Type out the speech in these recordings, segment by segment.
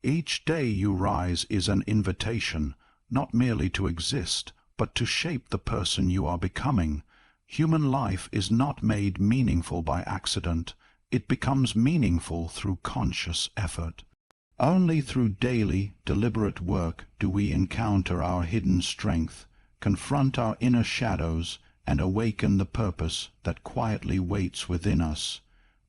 Each day you rise is an invitation, not merely to exist, but to shape the person you are becoming. Human life is not made meaningful by accident. It becomes meaningful through conscious effort. Only through daily, deliberate work do we encounter our hidden strength, confront our inner shadows, and awaken the purpose that quietly waits within us.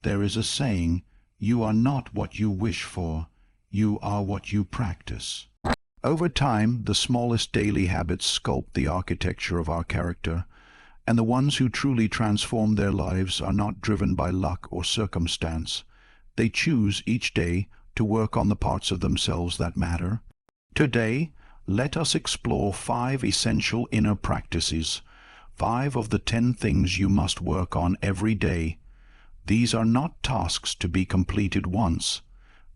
There is a saying, "You are not what you wish for, you are what you practice." Over time, the smallest daily habits sculpt the architecture of our character, and the ones who truly transform their lives are not driven by luck or circumstance. They choose each day to work on the parts of themselves that matter. Today, let us explore 5 essential inner practices, 5 of the 10 things you must work on every day. These are not tasks to be completed once.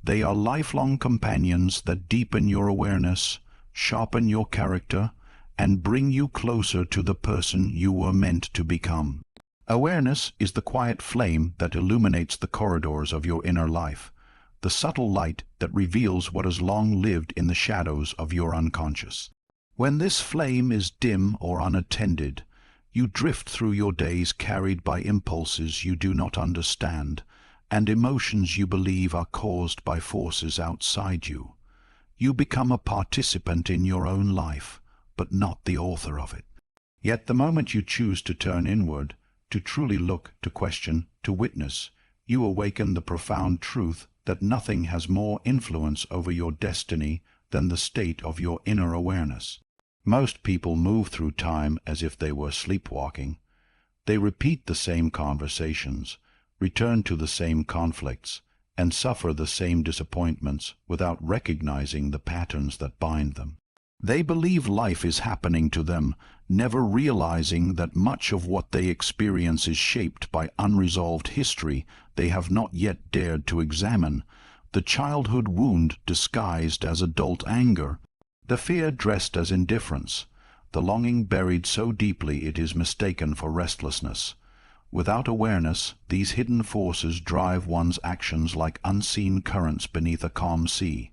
They are lifelong companions that deepen your awareness, sharpen your character, and bring you closer to the person you were meant to become. Awareness is the quiet flame that illuminates the corridors of your inner life, the subtle light that reveals what has long lived in the shadows of your unconscious. When this flame is dim or unattended, you drift through your days carried by impulses you do not understand, and emotions you believe are caused by forces outside you. You become a participant in your own life, but not the author of it. Yet the moment you choose to turn inward, to truly look, to question, to witness, you awaken the profound truth that nothing has more influence over your destiny than the state of your inner awareness. Most people move through time as if they were sleepwalking. They repeat the same conversations, return to the same conflicts, and suffer the same disappointments without recognizing the patterns that bind them. They believe life is happening to them, never realizing that much of what they experience is shaped by unresolved history they have not yet dared to examine, the childhood wound disguised as adult anger, the fear dressed as indifference, the longing buried so deeply it is mistaken for restlessness. Without awareness, these hidden forces drive one's actions like unseen currents beneath a calm sea.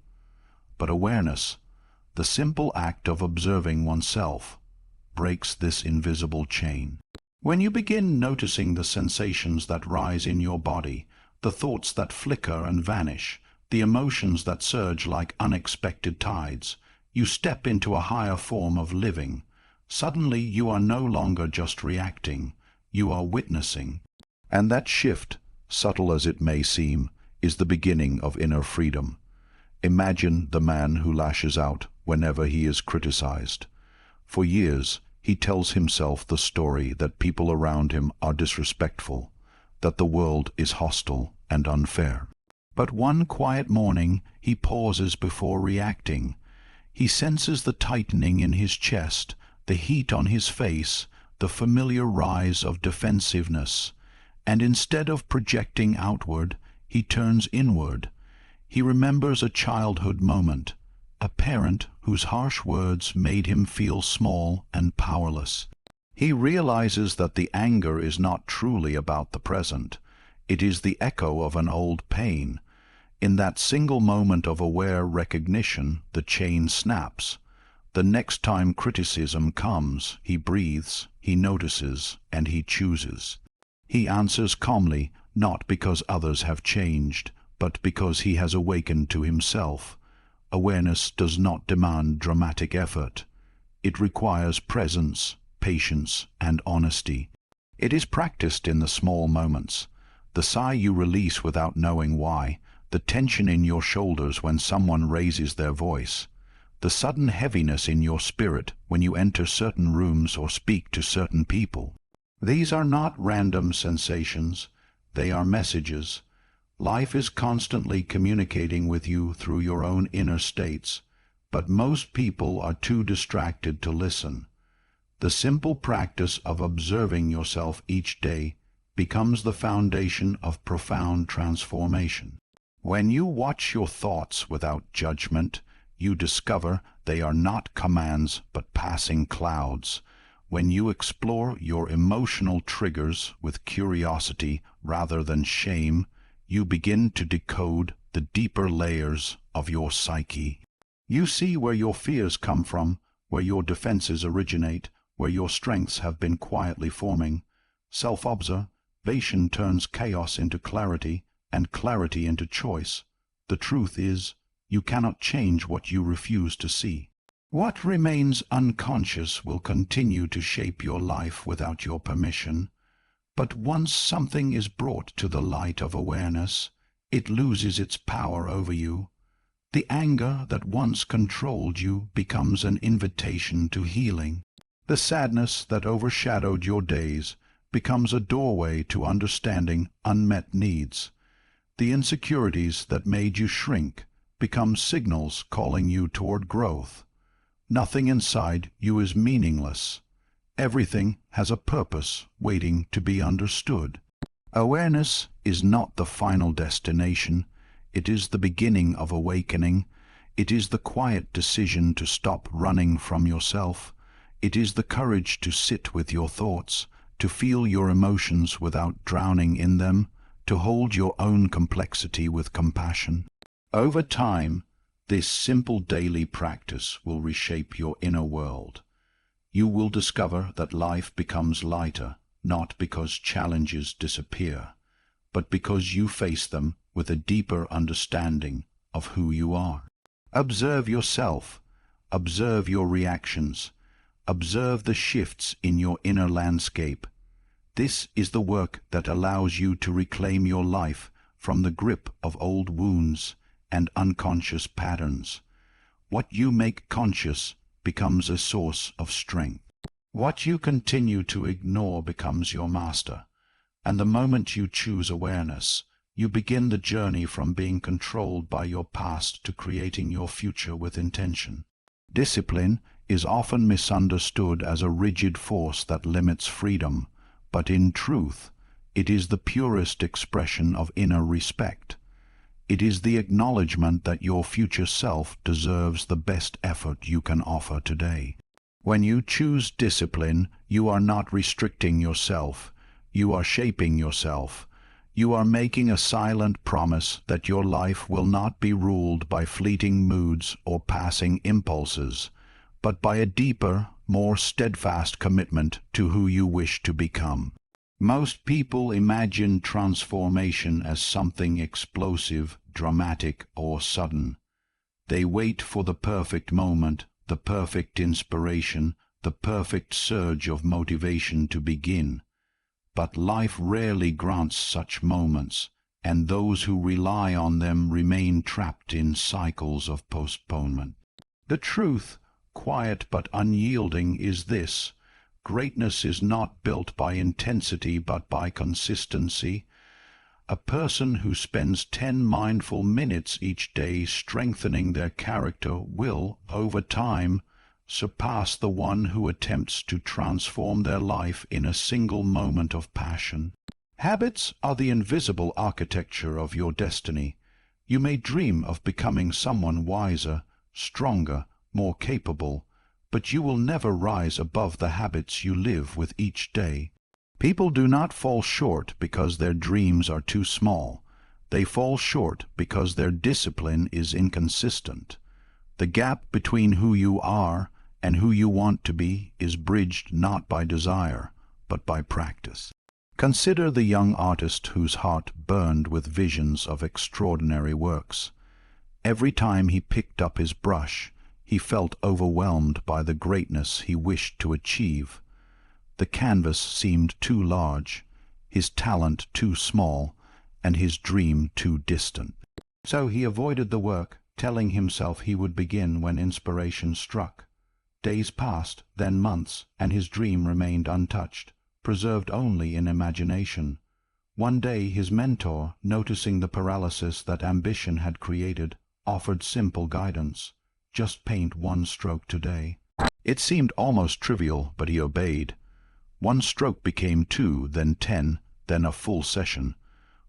But awareness, the simple act of observing oneself, breaks this invisible chain. When you begin noticing the sensations that rise in your body, the thoughts that flicker and vanish, the emotions that surge like unexpected tides, you step into a higher form of living. Suddenly you are no longer just reacting, you are witnessing. And that shift, subtle as it may seem, is the beginning of inner freedom. Imagine the man who lashes out whenever he is criticized. For years, he tells himself the story that people around him are disrespectful, that the world is hostile and unfair. But one quiet morning, he pauses before reacting. He senses the tightening in his chest, the heat on his face, the familiar rise of defensiveness, and instead of projecting outward, he turns inward. He remembers a childhood moment, a parent whose harsh words made him feel small and powerless. He realizes that the anger is not truly about the present. It is the echo of an old pain. In that single moment of aware recognition, the chain snaps. The next time criticism comes, he breathes, he notices, and he chooses. He answers calmly, not because others have changed, but because he has awakened to himself. Awareness does not demand dramatic effort. It requires presence, patience, and honesty. It is practiced in the small moments. The sigh you release without knowing why, the tension in your shoulders when someone raises their voice, the sudden heaviness in your spirit when you enter certain rooms or speak to certain people. These are not random sensations, they are messages. Life is constantly communicating with you through your own inner states, but most people are too distracted to listen. The simple practice of observing yourself each day becomes the foundation of profound transformation. When you watch your thoughts without judgment, you discover they are not commands but passing clouds. When you explore your emotional triggers with curiosity rather than shame, you begin to decode the deeper layers of your psyche. You see where your fears come from, where your defenses originate, where your strengths have been quietly forming. Self-observation turns chaos into clarity, and clarity into choice. The truth is, you cannot change what you refuse to see. What remains unconscious will continue to shape your life without your permission. But once something is brought to the light of awareness, it loses its power over you. The anger that once controlled you becomes an invitation to healing. The sadness that overshadowed your days becomes a doorway to understanding unmet needs. The insecurities that made you shrink become signals calling you toward growth. Nothing inside you is meaningless. Everything has a purpose waiting to be understood. Awareness is not the final destination. It is the beginning of awakening. It is the quiet decision to stop running from yourself. It is the courage to sit with your thoughts, to feel your emotions without drowning in them, to hold your own complexity with compassion. Over time, this simple daily practice will reshape your inner world. You will discover that life becomes lighter, not because challenges disappear, but because you face them with a deeper understanding of who you are. Observe yourself. Observe your reactions. Observe the shifts in your inner landscape. This is the work that allows you to reclaim your life from the grip of old wounds and unconscious patterns. What you make conscious becomes a source of strength. What you continue to ignore becomes your master. And the moment you choose awareness, you begin the journey from being controlled by your past to creating your future with intention. Discipline is often misunderstood as a rigid force that limits freedom, but in truth, it is the purest expression of inner respect. It is the acknowledgement that your future self deserves the best effort you can offer today. When you choose discipline, you are not restricting yourself. You are shaping yourself. You are making a silent promise that your life will not be ruled by fleeting moods or passing impulses, but by a deeper, more steadfast commitment to who you wish to become. Most people imagine transformation as something explosive, dramatic, or sudden. They wait for the perfect moment, the perfect inspiration, the perfect surge of motivation to begin. But life rarely grants such moments, and those who rely on them remain trapped in cycles of postponement. The truth, quiet but unyielding, is this: greatness is not built by intensity but by consistency. A person who spends 10 mindful minutes each day strengthening their character will, over time, surpass the one who attempts to transform their life in a single moment of passion. Habits are the invisible architecture of your destiny. You may dream of becoming someone wiser, stronger, more capable, but you will never rise above the habits you live with each day. People do not fall short because their dreams are too small. They fall short because their discipline is inconsistent. The gap between who you are and who you want to be is bridged not by desire, but by practice. Consider the young artist whose heart burned with visions of extraordinary works. Every time he picked up his brush, he felt overwhelmed by the greatness he wished to achieve. The canvas seemed too large, his talent too small, and his dream too distant. So he avoided the work, telling himself he would begin when inspiration struck. Days passed, then months, and his dream remained untouched, preserved only in imagination. One day his mentor, noticing the paralysis that ambition had created, offered simple guidance. Just paint 1 stroke today. It seemed almost trivial, but he obeyed. 1 stroke became 2, then 10, then a full session.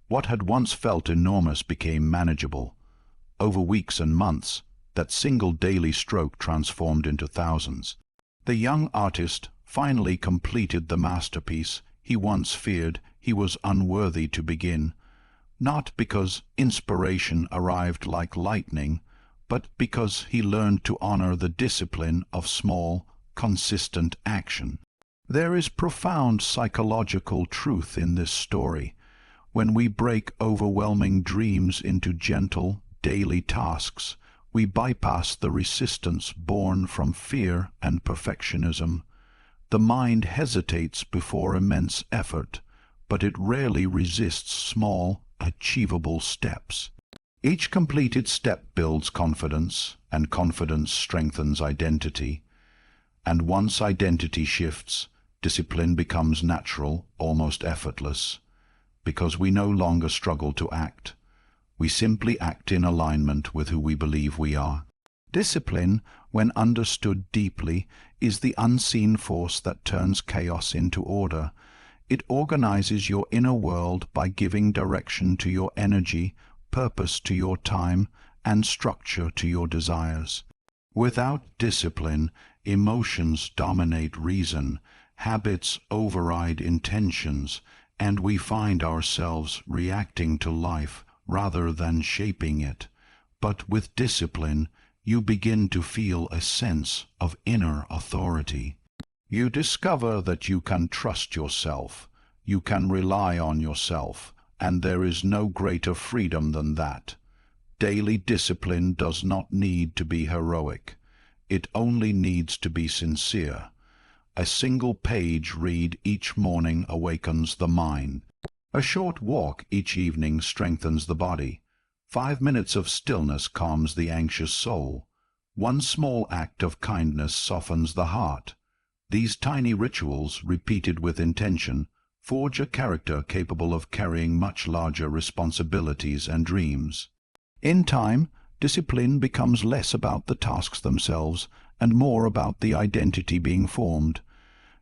What had once felt enormous became manageable. Over weeks and months, that single daily stroke transformed into thousands. The young artist finally completed the masterpiece he once feared he was unworthy to begin, not because inspiration arrived like lightning, but because he learned to honor the discipline of small, consistent action. There is profound psychological truth in this story. When we break overwhelming dreams into gentle, daily tasks, we bypass the resistance born from fear and perfectionism. The mind hesitates before immense effort, but it rarely resists small, achievable steps. Each completed step builds confidence, and confidence strengthens identity. And once identity shifts, discipline becomes natural, almost effortless, because we no longer struggle to act. We simply act in alignment with who we believe we are. Discipline, when understood deeply, is the unseen force that turns chaos into order. It organizes your inner world by giving direction to your energy, purpose to your time, and structure to your desires. Without discipline, emotions dominate reason, habits override intentions, and we find ourselves reacting to life rather than shaping it. But with discipline, you begin to feel a sense of inner authority. You discover that you can trust yourself, you can rely on yourself, and there is no greater freedom than that. Daily discipline does not need to be heroic. It only needs to be sincere. A single page read each morning awakens the mind. A short walk each evening strengthens the body. 5 minutes of stillness calms the anxious soul. One small act of kindness softens the heart. These tiny rituals, repeated with intention, forge a character capable of carrying much larger responsibilities and dreams. In time, discipline becomes less about the tasks themselves and more about the identity being formed.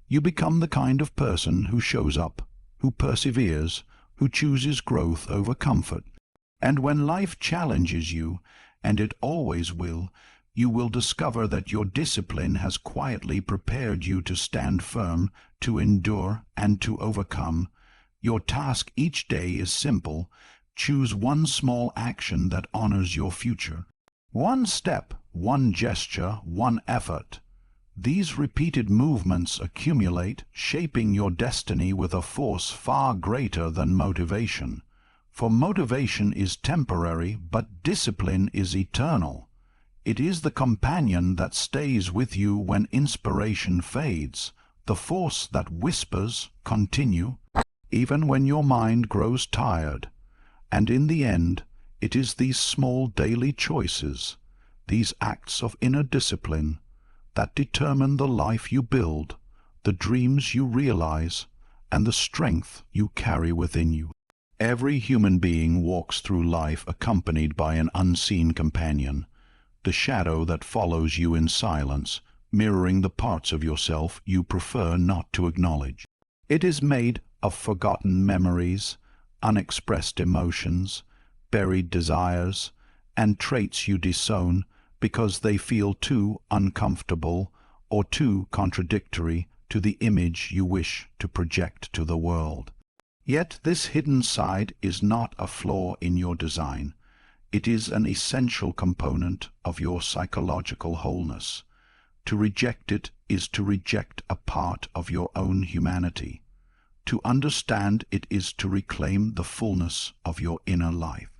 You become the kind of person who shows up, who perseveres, who chooses growth over comfort. And when life challenges you, and it always will, you will discover that your discipline has quietly prepared you to stand firm, to endure, and to overcome. Your task each day is simple. Choose one small action that honors your future. One step, one gesture, one effort. These repeated movements accumulate, shaping your destiny with a force far greater than motivation. For motivation is temporary, but discipline is eternal. It is the companion that stays with you when inspiration fades, the force that whispers, "Continue," even when your mind grows tired. And in the end, it is these small daily choices, these acts of inner discipline, that determine the life you build, the dreams you realize, and the strength you carry within you. Every human being walks through life accompanied by an unseen companion, the shadow that follows you in silence, mirroring the parts of yourself you prefer not to acknowledge. It is made of forgotten memories, unexpressed emotions, buried desires, and traits you disown because they feel too uncomfortable or too contradictory to the image you wish to project to the world. Yet this hidden side is not a flaw in your design. It is an essential component of your psychological wholeness. To reject it is to reject a part of your own humanity. To understand it is to reclaim the fullness of your inner life.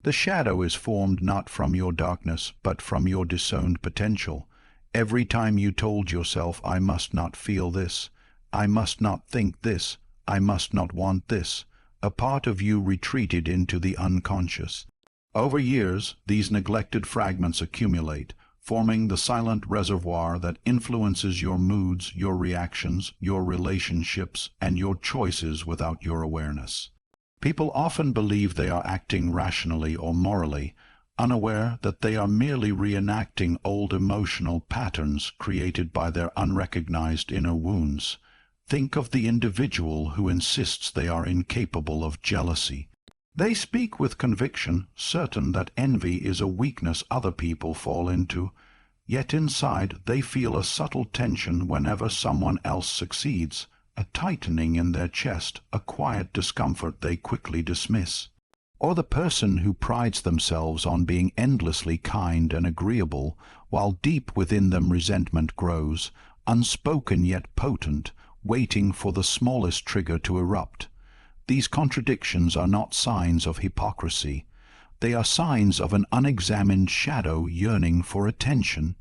The shadow is formed not from your darkness, but from your disowned potential. Every time you told yourself, "I must not feel this, I must not think this, I must not want this," a part of you retreated into the unconscious. Over years, these neglected fragments accumulate, forming the silent reservoir that influences your moods, your reactions, your relationships, and your choices without your awareness. People often believe they are acting rationally or morally, unaware that they are merely reenacting old emotional patterns created by their unrecognized inner wounds. Think of the individual who insists they are incapable of jealousy. They speak with conviction, certain that envy is a weakness other people fall into, yet inside they feel a subtle tension whenever someone else succeeds, a tightening in their chest, a quiet discomfort they quickly dismiss. Or the person who prides themselves on being endlessly kind and agreeable, while deep within them resentment grows, unspoken yet potent, waiting for the smallest trigger to erupt. These contradictions are not signs of hypocrisy. They are signs of an unexamined shadow yearning for attention.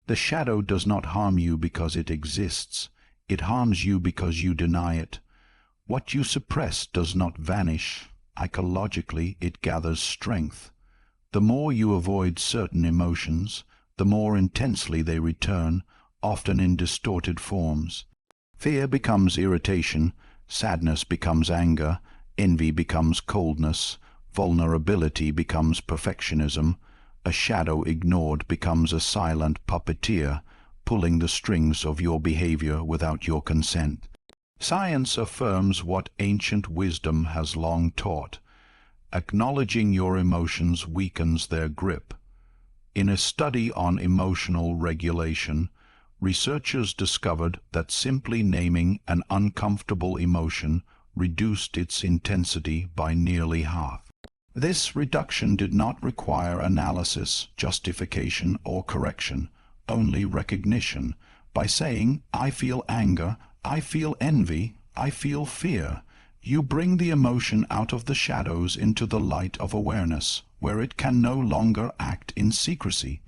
The shadow does not harm you because it exists. It harms you because you deny it. What you suppress does not vanish. Ecologically, it gathers strength. The more you avoid certain emotions, the more intensely they return, often in distorted forms. Fear becomes irritation, sadness becomes anger, envy becomes coldness, vulnerability becomes perfectionism, a shadow ignored becomes a silent puppeteer, pulling the strings of your behavior without your consent. Science affirms what ancient wisdom has long taught. Acknowledging your emotions weakens their grip. In a study on emotional regulation, researchers discovered that simply naming an uncomfortable emotion reduced its intensity by nearly half. This reduction did not require analysis, justification, or correction, only recognition. By saying, "I feel anger," "I feel envy," "I feel fear," you bring the emotion out of the shadows into the light of awareness, where it can no longer act in secrecy.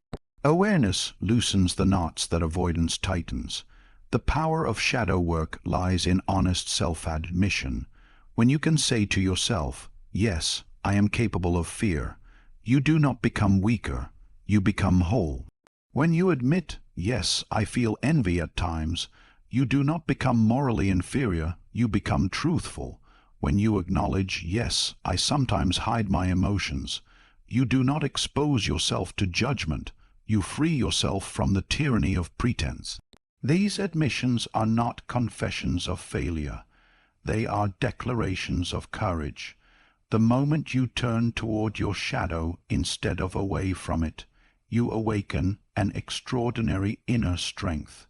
Awareness loosens the knots that avoidance tightens. The power of shadow work lies in honest self-admission. When you can say to yourself, "Yes, I am capable of fear," you do not become weaker, you become whole. When you admit, "Yes, I feel envy at times," you do not become morally inferior, you become truthful. When you acknowledge, "Yes, I sometimes hide my emotions," you do not expose yourself to judgment, you free yourself from the tyranny of pretense. These admissions are not confessions of failure. They are declarations of courage. The moment you turn toward your shadow instead of away from it, you awaken an extraordinary inner strength.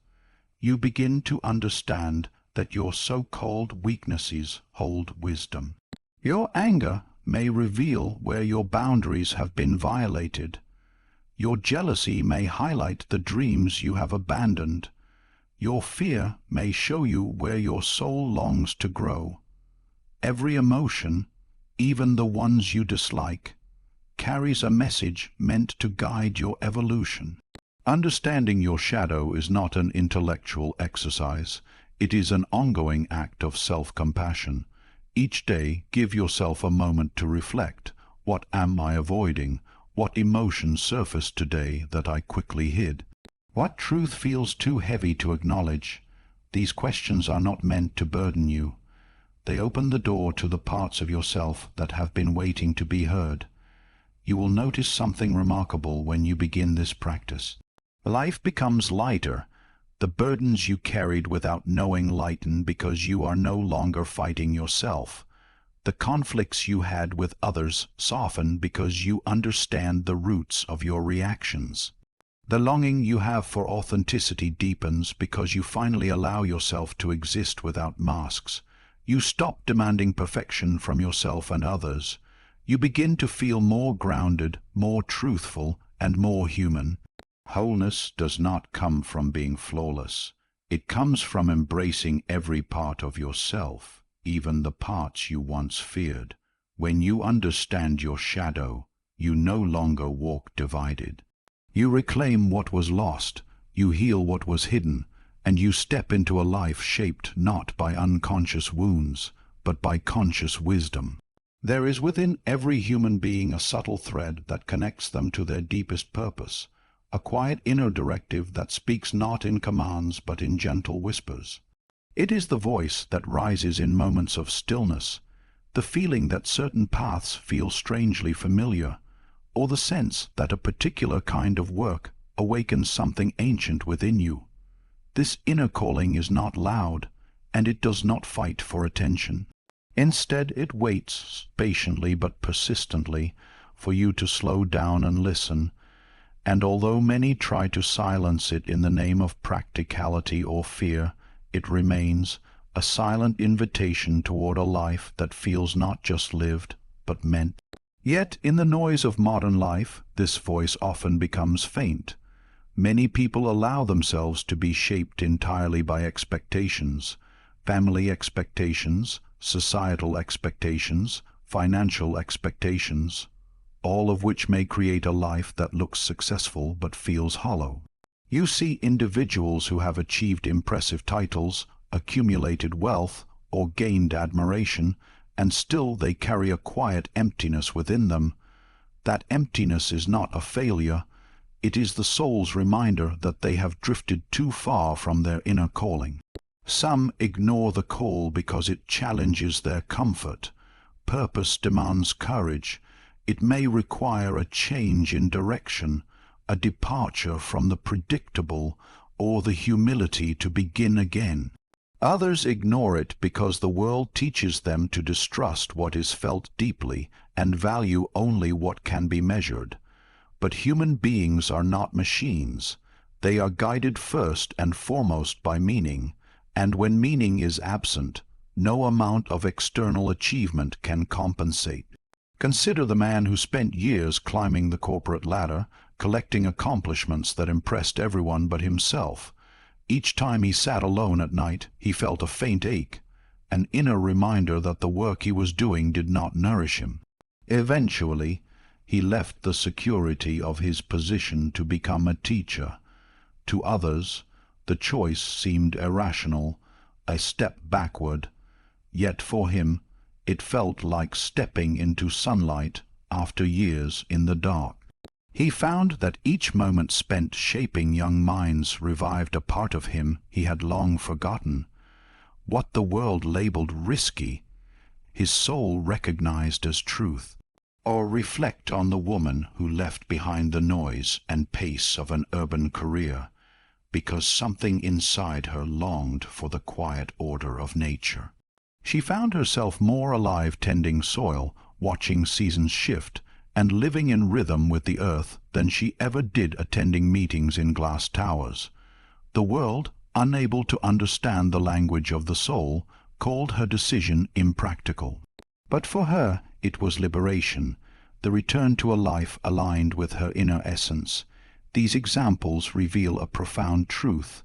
You begin to understand that your so-called weaknesses hold wisdom. Your anger may reveal where your boundaries have been violated. Your jealousy may highlight the dreams you have abandoned. Your fear may show you where your soul longs to grow. Every emotion, even the ones you dislike, carries a message meant to guide your evolution. Understanding your shadow is not an intellectual exercise. It is an ongoing act of self-compassion. Each day, give yourself a moment to reflect. What am I avoiding? What emotion surfaced today that I quickly hid? What truth feels too heavy to acknowledge? These questions are not meant to burden you. They open the door to the parts of yourself that have been waiting to be heard. You will notice something remarkable when you begin this practice. Life becomes lighter. The burdens you carried without knowing lighten because you are no longer fighting yourself. The conflicts you had with others soften because you understand the roots of your reactions. The longing you have for authenticity deepens because you finally allow yourself to exist without masks. You stop demanding perfection from yourself and others. You begin to feel more grounded, more truthful, and more human. Wholeness does not come from being flawless. It comes from embracing every part of yourself, even the parts you once feared. When you understand your shadow, you no longer walk divided. You reclaim what was lost, you heal what was hidden, and you step into a life shaped not by unconscious wounds, but by conscious wisdom. There is within every human being a subtle thread that connects them to their deepest purpose, a quiet inner directive that speaks not in commands but in gentle whispers. It is the voice that rises in moments of stillness, the feeling that certain paths feel strangely familiar, or the sense that a particular kind of work awakens something ancient within you. This inner calling is not loud, and it does not fight for attention. Instead, it waits patiently but persistently for you to slow down and listen, and although many try to silence it in the name of practicality or fear, it remains a silent invitation toward a life that feels not just lived, but meant. Yet, in the noise of modern life, this voice often becomes faint. Many people allow themselves to be shaped entirely by expectations, family expectations, societal expectations, financial expectations, all of which may create a life that looks successful but feels hollow. You see individuals who have achieved impressive titles, accumulated wealth, or gained admiration, and still they carry a quiet emptiness within them. That emptiness is not a failure. It is the soul's reminder that they have drifted too far from their inner calling. Some ignore the call because it challenges their comfort. Purpose demands courage. It may require a change in direction, a departure from the predictable, or the humility to begin again. Others ignore it because the world teaches them to distrust what is felt deeply and value only what can be measured. But human beings are not machines. They are guided first and foremost by meaning, and when meaning is absent, no amount of external achievement can compensate. Consider the man who spent years climbing the corporate ladder, collecting accomplishments that impressed everyone but himself. Each time he sat alone at night, he felt a faint ache, an inner reminder that the work he was doing did not nourish him. Eventually, he left the security of his position to become a teacher. To others, the choice seemed irrational, a step backward, yet for him it felt like stepping into sunlight after years in the dark. He found that each moment spent shaping young minds revived a part of him he had long forgotten. What the world labeled risky, his soul recognized as truth. Or reflect on the woman who left behind the noise and pace of an urban career, because something inside her longed for the quiet order of nature. She found herself more alive tending soil, watching seasons shift, and living in rhythm with the earth than she ever did attending meetings in glass towers. The world, unable to understand the language of the soul, called her decision impractical. But for her it was liberation, the return to a life aligned with her inner essence. These examples reveal a profound truth.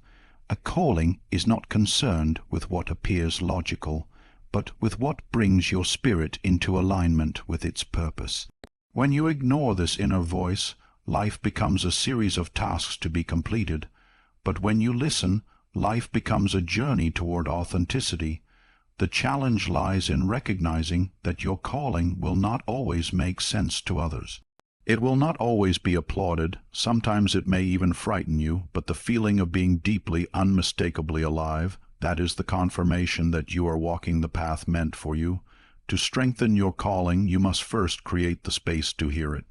A calling is not concerned with what appears logical, but with what brings your spirit into alignment with its purpose. When you ignore this inner voice, life becomes a series of tasks to be completed. But when you listen, life becomes a journey toward authenticity. The challenge lies in recognizing that your calling will not always make sense to others. It will not always be applauded. Sometimes it may even frighten you, but the feeling of being deeply, unmistakably alive, that is the confirmation that you are walking the path meant for you. To strengthen your calling, you must first create the space to hear it.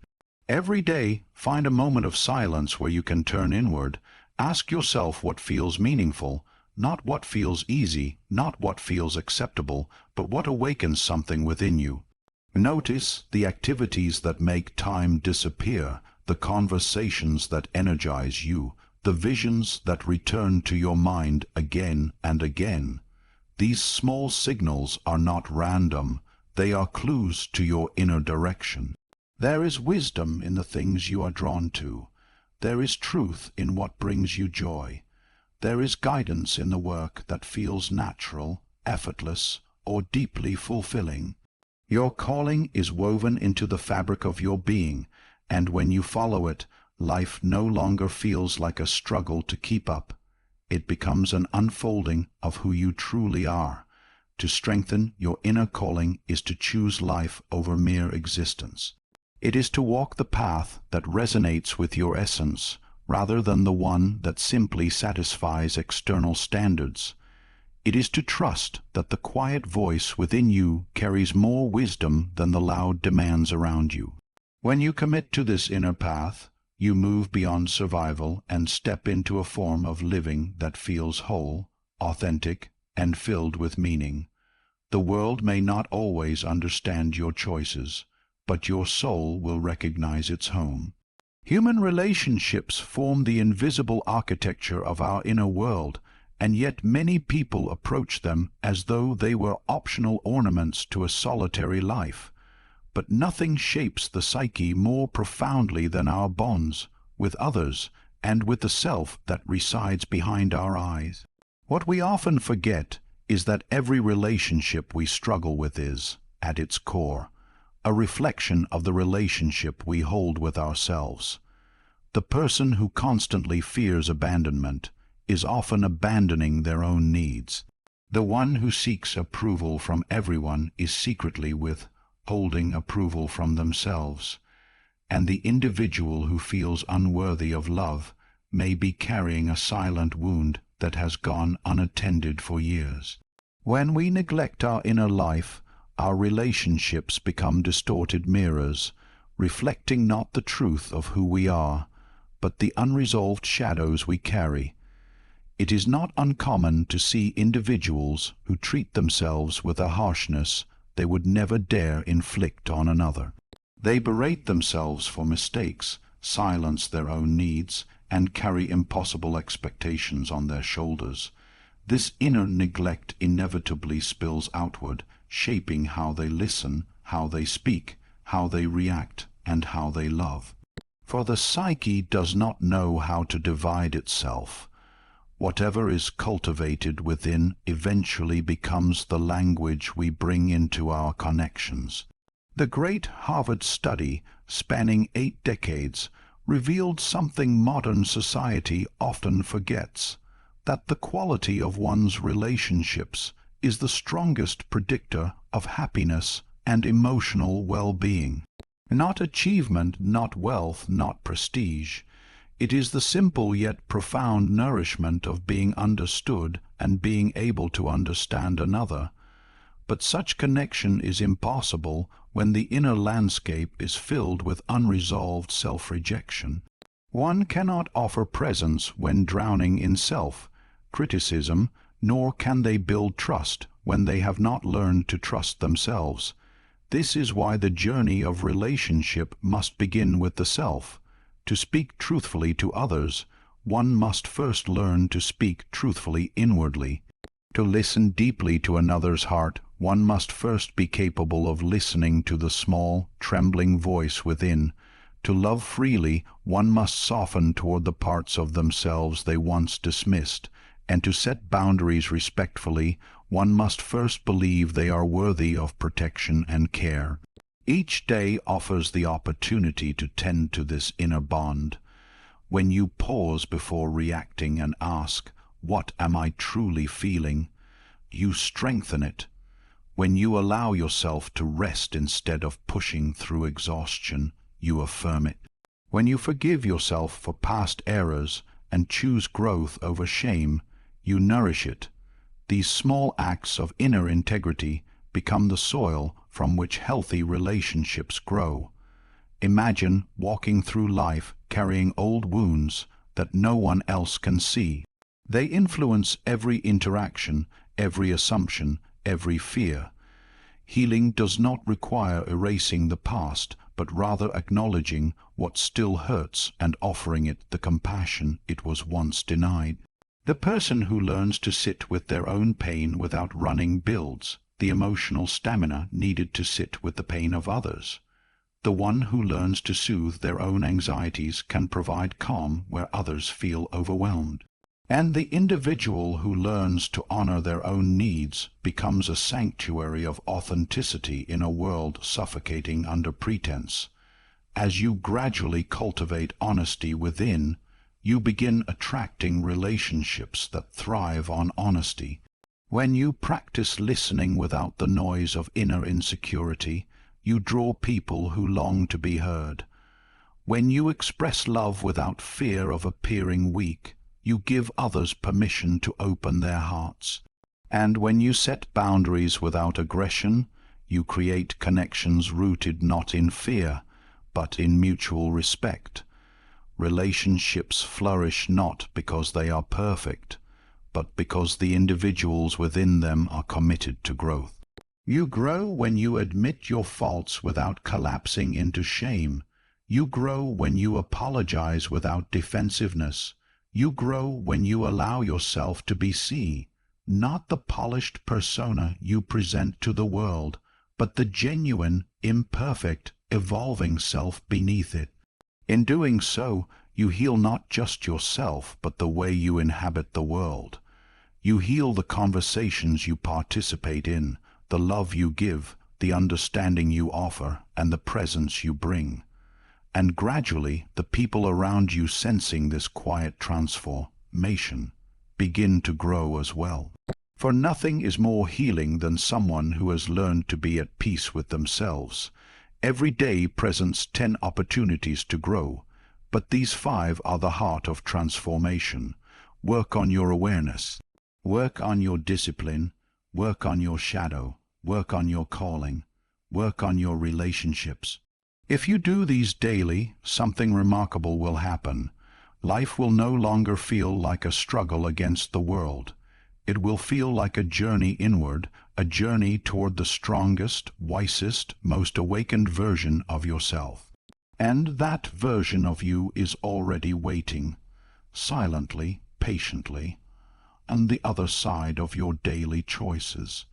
Every day, find a moment of silence where you can turn inward. Ask yourself what feels meaningful, not what feels easy, not what feels acceptable, but what awakens something within you. Notice the activities that make time disappear, the conversations that energize you, the visions that return to your mind again and again. These small signals are not random. They are clues to your inner direction. There is wisdom in the things you are drawn to. There is truth in what brings you joy. There is guidance in the work that feels natural, effortless, or deeply fulfilling. Your calling is woven into the fabric of your being, and when you follow it, life no longer feels like a struggle to keep up. It becomes an unfolding of who you truly are. To strengthen your inner calling is to choose life over mere existence. It is to walk the path that resonates with your essence, rather than the one that simply satisfies external standards. It is to trust that the quiet voice within you carries more wisdom than the loud demands around you. When you commit to this inner path, you move beyond survival and step into a form of living that feels whole, authentic, and filled with meaning. The world may not always understand your choices, but your soul will recognize its home. Human relationships form the invisible architecture of our inner world, and yet many people approach them as though they were optional ornaments to a solitary life. But nothing shapes the psyche more profoundly than our bonds with others and with the self that resides behind our eyes. What we often forget is that every relationship we struggle with is, at its core, a reflection of the relationship we hold with ourselves. The person who constantly fears abandonment is often abandoning their own needs. The one who seeks approval from everyone is secretly withholding approval from themselves, and the individual who feels unworthy of love may be carrying a silent wound that has gone unattended for years. When we neglect our inner life, our relationships become distorted mirrors, reflecting not the truth of who we are, but the unresolved shadows we carry. It is not uncommon to see individuals who treat themselves with a harshness they would never dare inflict on another. They berate themselves for mistakes, silence their own needs, and carry impossible expectations on their shoulders. This inner neglect inevitably spills outward, shaping how they listen, how they speak, how they react, and how they love. For the psyche does not know how to divide itself. Whatever is cultivated within eventually becomes the language we bring into our connections. The great Harvard study, spanning 8 decades, revealed something modern society often forgets, that the quality of one's relationships is the strongest predictor of happiness and emotional well-being. Not achievement, not wealth, not prestige. It is the simple yet profound nourishment of being understood and being able to understand another. But such connection is impossible when the inner landscape is filled with unresolved self-rejection. One cannot offer presence when drowning in self-criticism, nor can they build trust when they have not learned to trust themselves. This is why the journey of relationship must begin with the self. To speak truthfully to others, one must first learn to speak truthfully inwardly. To listen deeply to another's heart, one must first be capable of listening to the small, trembling voice within. To love freely, one must soften toward the parts of themselves they once dismissed, and to set boundaries respectfully, one must first believe they are worthy of protection and care. Each day offers the opportunity to tend to this inner bond. When you pause before reacting and ask, "What am I truly feeling?" you strengthen it. When you allow yourself to rest instead of pushing through exhaustion, you affirm it. When you forgive yourself for past errors and choose growth over shame, you nourish it. These small acts of inner integrity become the soil from which healthy relationships grow. Imagine walking through life carrying old wounds that no one else can see. They influence every interaction, every assumption, every fear. Healing does not require erasing the past, but rather acknowledging what still hurts and offering it the compassion it was once denied. The person who learns to sit with their own pain without running builds the emotional stamina needed to sit with the pain of others. The one who learns to soothe their own anxieties can provide calm where others feel overwhelmed. And the individual who learns to honor their own needs becomes a sanctuary of authenticity in a world suffocating under pretense. As you gradually cultivate honesty within, you begin attracting relationships that thrive on honesty. When you practice listening without the noise of inner insecurity, you draw people who long to be heard. When you express love without fear of appearing weak, you give others permission to open their hearts. And when you set boundaries without aggression, you create connections rooted not in fear, but in mutual respect. Relationships flourish not because they are perfect, but because the individuals within them are committed to growth. You grow when you admit your faults without collapsing into shame. You grow when you apologize without defensiveness. You grow when you allow yourself to be seen, not the polished persona you present to the world, but the genuine, imperfect, evolving self beneath it. In doing so, you heal not just yourself, but the way you inhabit the world. You heal the conversations you participate in, the love you give, the understanding you offer, and the presence you bring. And gradually, the people around you, sensing this quiet transformation, begin to grow as well. For nothing is more healing than someone who has learned to be at peace with themselves. Every day presents 10 opportunities to grow, but these 5 are the heart of transformation. Work on your awareness. Work on your discipline. Work on your shadow. Work on your calling. Work on your relationships. If you do these daily, something remarkable will happen. Life will no longer feel like a struggle against the world. It will feel like a journey inward, a journey toward the strongest, wisest, most awakened version of yourself. And that version of you is already waiting, silently, patiently, on the other side of your daily choices.